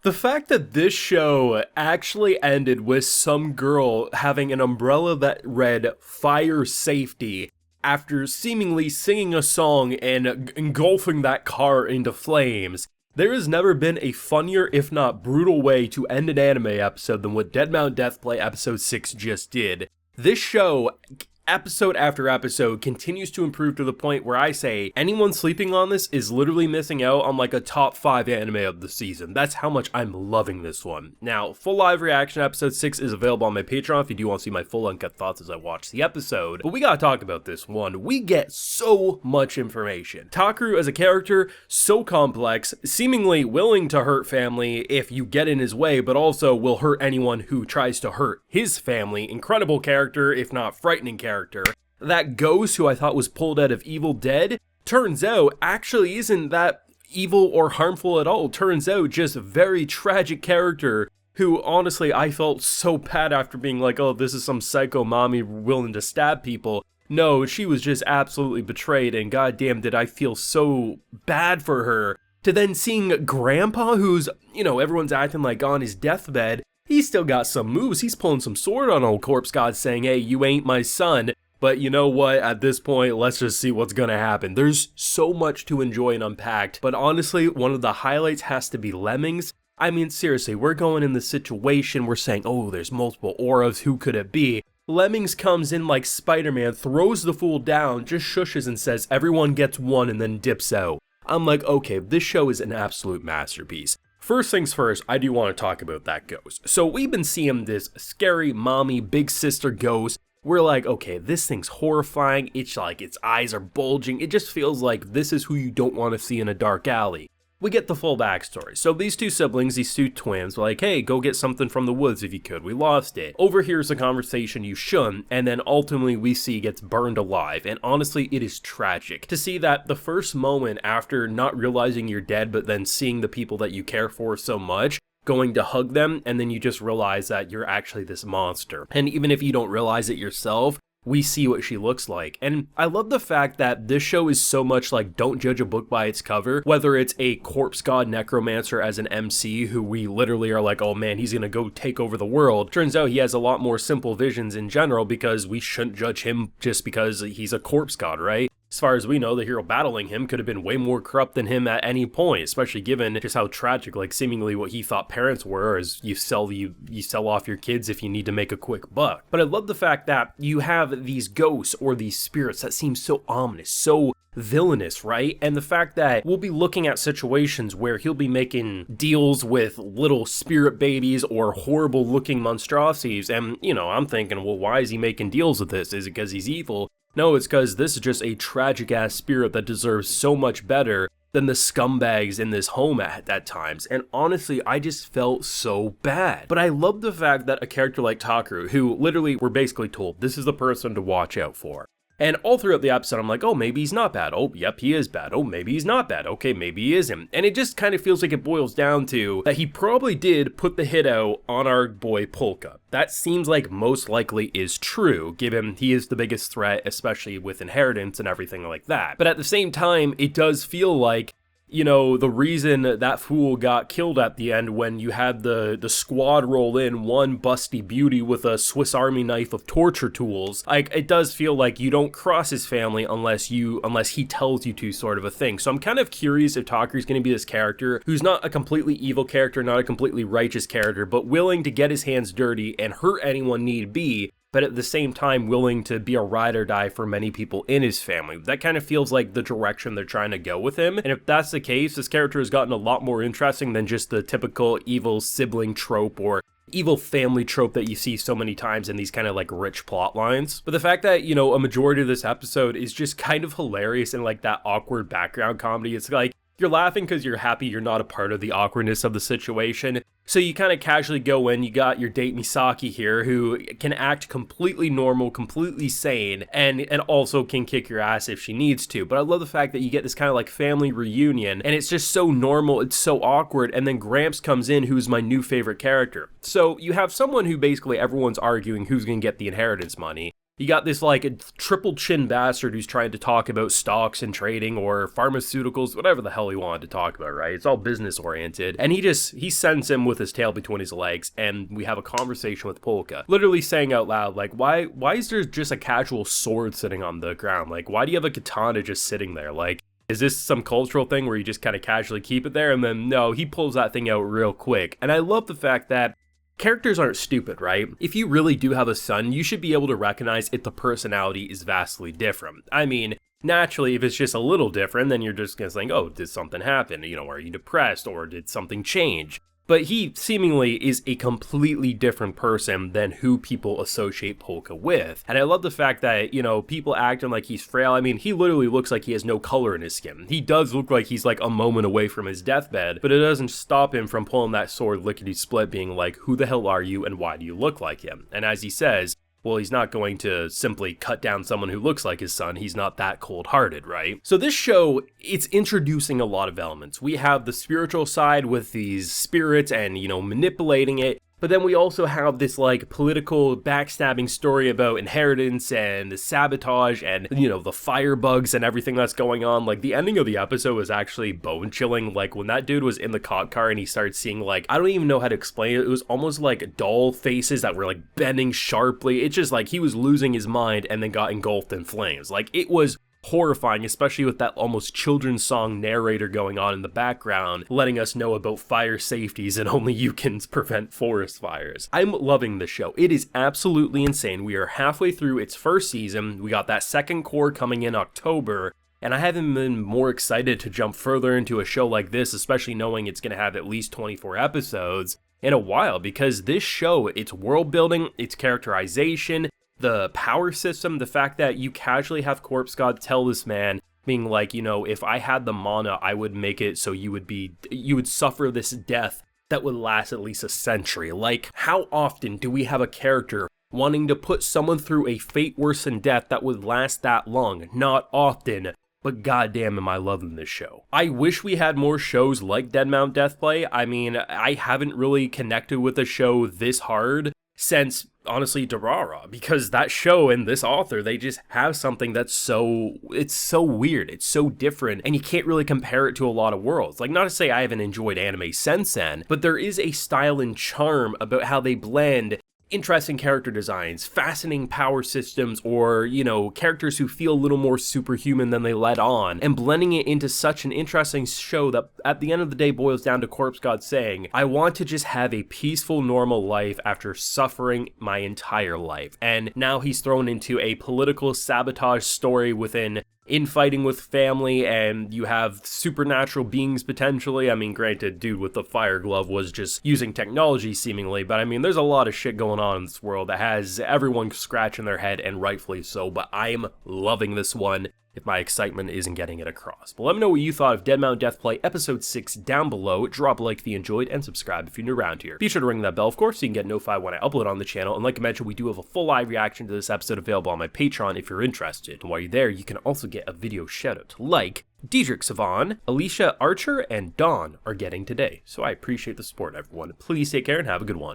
The fact that this show actually ended with some girl having an umbrella that read fire safety after seemingly singing a song and engulfing that car into flames. There has never been a funnier, if not brutal, way to end an anime episode than what Dead Mount Deathplay episode 6 just did. This show, episode after episode, continues to improve to the point where I say anyone sleeping on this is literally missing out on like a top 5 anime of the season. That's how much I'm loving this one. Now, full live reaction episode 6 is available on my Patreon if you do want to see my full uncut thoughts as I watch the episode. But we gotta talk about this one. We get so much information. Takeru as a character, so complex, seemingly willing to hurt family if you get in his way, but also will hurt anyone who tries to hurt his family. Incredible character, if not frightening character. That ghost who I thought was pulled out of Evil Dead, turns out actually isn't that evil or harmful at all. Turns out just a very tragic character who honestly I felt so bad after being like, oh, this is some psycho mommy willing to stab people. No, she was just absolutely betrayed, and goddamn did I feel so bad for her. To then seeing Grandpa, who's, everyone's acting like on his deathbed, he's still got some moves. He's pulling some sword on old Corpse God saying, hey, you ain't my son. But you know what? At this point, let's just see what's gonna happen. There's so much to enjoy and unpack. But honestly, one of the highlights has to be Lemmings. I mean, seriously, we're going in the situation, we're saying, oh, there's multiple auras, who could it be? Lemmings comes in like Spider-Man, throws the fool down, just shushes and says, everyone gets one, and then dips out. I'm like, okay, this show is an absolute masterpiece. First things first, I do want to talk about that ghost. So we've been seeing this scary mommy, big sister ghost. We're like, okay, this thing's horrifying. It's like its eyes are bulging. It just feels like this is who you don't want to see in a dark alley. We get the full backstory. So these two siblings, these two twins, were like, hey, go get something from the woods if you could. We lost it. Overhears a conversation you shouldn't, and then ultimately we see gets burned alive. And honestly, it is tragic to see that the first moment after not realizing you're dead, but then seeing the people that you care for so much, going to hug them, and then you just realize that you're actually this monster. And even if you don't realize it yourself, we see what she looks like. And I love the fact that this show is so much like don't judge a book by its cover, whether it's a corpse god necromancer as an MC who we literally are like, oh man, he's gonna go take over the world. Turns out he has a lot more simple visions in general because we shouldn't judge him just because he's a corpse god, right? As far as we know, the hero battling him could have been way more corrupt than him at any point, especially given just how tragic, like seemingly what he thought parents were, is you sell off your kids if you need to make a quick buck. But I love the fact that you have these ghosts or these spirits that seem so ominous, so villainous, right? And the fact that we'll be looking at situations where he'll be making deals with little spirit babies or horrible looking monstrosities, and I'm thinking, well, why is he making deals with this? Is it because he's evil? No, it's because this is just a tragic-ass spirit that deserves so much better than the scumbags in this home at times. And honestly, I just felt so bad. But I love the fact that a character like Takeru, who literally we're basically told this is the person to watch out for. And all throughout the episode, I'm like, oh, maybe he's not bad. Oh, yep, he is bad. Oh, maybe he's not bad. Okay, maybe he isn't. And it just kind of feels like it boils down to that he probably did put the hit out on our boy Polka. That seems like most likely is true, given he is the biggest threat, especially with inheritance and everything like that. But at the same time, it does feel like the reason that fool got killed at the end when you had the squad roll in one busty beauty with a Swiss Army knife of torture tools, like it does feel like you don't cross his family unless he tells you to, sort of a thing. So I'm kind of curious if Takeru's going to be this character who's not a completely evil character, not a completely righteous character, but willing to get his hands dirty and hurt anyone need be, but at the same time willing to be a ride or die for many people in his family. That kind of feels like the direction they're trying to go with him. And if that's the case, this character has gotten a lot more interesting than just the typical evil sibling trope or evil family trope that you see so many times in these kind of like rich plot lines. But the fact that, a majority of this episode is just kind of hilarious and like that awkward background comedy. It's like, you're laughing because you're happy you're not a part of the awkwardness of the situation. So you kind of casually go in, you got your date Misaki here, who can act completely normal, completely sane, and also can kick your ass if she needs to. But I love the fact that you get this kind of like family reunion, and it's just so normal, it's so awkward, and then Gramps comes in, who's my new favorite character. So you have someone who basically everyone's arguing who's going to get the inheritance money. You got this like a triple chin bastard who's trying to talk about stocks and trading or pharmaceuticals, whatever the hell he wanted to talk about, right? It's all business oriented. And he sends him with his tail between his legs, and we have a conversation with Polka, literally saying out loud, like, why is there just a casual sword sitting on the ground? Like, why do you have a katana just sitting there? Like, is this some cultural thing where you just kind of casually keep it there? And then no, he pulls that thing out real quick. And I love the fact that characters aren't stupid, right? If you really do have a son, you should be able to recognize if the personality is vastly different. I mean, naturally, if it's just a little different, then you're just gonna think, oh, did something happen? You know, are you depressed or did something change? But he seemingly is a completely different person than who people associate Polka with. And I love the fact that, you know, people acting like he's frail. I mean, he literally looks like he has no color in his skin. He does look like he's like a moment away from his deathbed, but it doesn't stop him from pulling that sword lickety-split, being like, who the hell are you and why do you look like him? And as he says, well, he's not going to simply cut down someone who looks like his son. He's not that cold-hearted, right? So this show, it's introducing a lot of elements. We have the spiritual side with these spirits and, you know, manipulating it. But then we also have this like political backstabbing story about inheritance and sabotage and, you know, the firebugs and everything that's going on. Like the ending of the episode was actually bone chilling. Like when that dude was in the cop car and he started seeing like, I don't even know how to explain it. It was almost like doll faces that were like bending sharply. It's just like he was losing his mind and then got engulfed in flames. Like it was horrifying, especially with that almost children's song narrator going on in the background, letting us know about fire safeties and only you can prevent forest fires. I'm loving this show. It is absolutely insane. We are halfway through its first season. We got that second core coming in October, and I haven't been more excited to jump further into a show like this, especially knowing it's going to have at least 24 episodes in a while, because this show, its world building, its characterization, the power system, the fact that you casually have Corpse God tell this man, being like, you know, if I had the mana, I would make it so you would suffer this death that would last at least a century. Like, how often do we have a character wanting to put someone through a fate worse than death that would last that long? Not often, but goddamn am I loving this show. I wish we had more shows like Deadmau5 Deathplay. I mean, I haven't really connected with a show this hard since, honestly, Durara, because that show and this author, they just have something that's it's so weird, it's so different, and you can't really compare it to a lot of worlds. Like, not to say I haven't enjoyed anime since then, but there is a style and charm about how they blend interesting character designs, fascinating power systems, or, you know, characters who feel a little more superhuman than they let on, and blending it into such an interesting show that at the end of the day boils down to Corpse God saying, I want to just have a peaceful, normal life after suffering my entire life. And now he's thrown into a political sabotage story within infighting with family, and you have supernatural beings potentially. I mean, granted, dude with the fire glove was just using technology seemingly, but I mean, there's a lot of shit going on in this world that has everyone scratching their head, and rightfully so, but I'm loving this one if my excitement isn't getting it across. But let me know what you thought of Deadmau5 Deathplay Episode 6 down below. Drop a like if you enjoyed, and subscribe if you're new around here. Be sure to ring that bell, of course, so you can get notified when I upload on the channel. And like I mentioned, we do have a full live reaction to this episode available on my Patreon if you're interested. And while you're there, you can also get a video shoutout, like Diedrich Savon, Alicia Archer, and Dawn are getting today. So I appreciate the support, everyone. Please take care and have a good one.